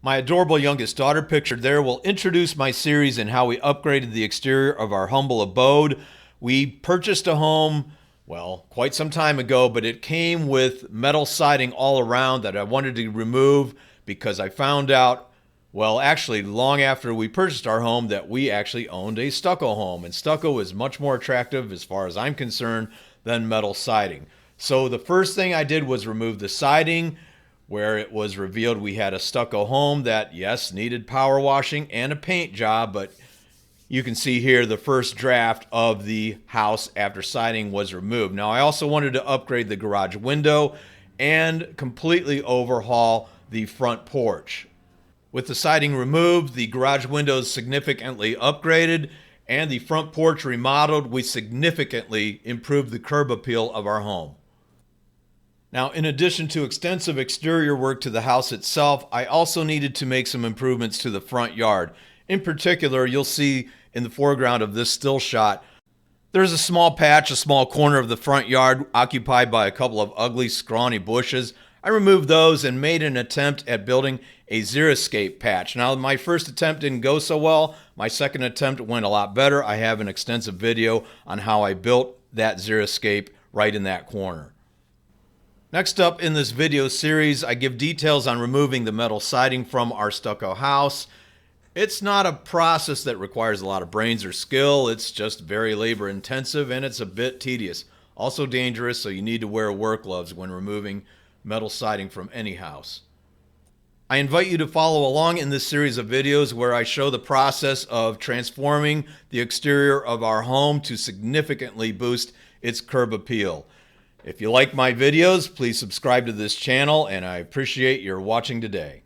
My adorable youngest daughter, pictured there, will introduce my series in how we upgraded the exterior of our humble abode. We purchased a home, well, quite some time ago, but it came with metal siding all around that I wanted to remove because I found out, well, actually, long after we purchased our home, that we actually owned a stucco home. And stucco is much more attractive, as far as I'm concerned, than metal siding. So the first thing I did was remove the siding, where it was revealed we had a stucco home that, yes, needed power washing and a paint job, but you can see here the first draft of the house after siding was removed. Now, I also wanted to upgrade the garage window and completely overhaul the front porch. With the siding removed, the garage windows significantly upgraded, and the front porch remodeled, we significantly improved the curb appeal of our home. Now, in addition to extensive exterior work to the house itself, I also needed to make some improvements to the front yard. In particular, you'll see in the foreground of this still shot, there's a small patch, a small corner of the front yard occupied by a couple of ugly, scrawny bushes. I removed those and made an attempt at building a xeriscape patch. Now, my first attempt didn't go so well. My second attempt went a lot better. I have an extensive video on how I built that xeriscape right in that corner. Next up in this video series, I give details on removing the metal siding from our stucco house. It's not a process that requires a lot of brains or skill. It's just very labor intensive and it's a bit tedious. Also dangerous, so you need to wear work gloves when removing metal siding from any house. I invite you to follow along in this series of videos where I show the process of transforming the exterior of our home to significantly boost its curb appeal. If you like my videos, please subscribe to this channel, and I appreciate your watching today.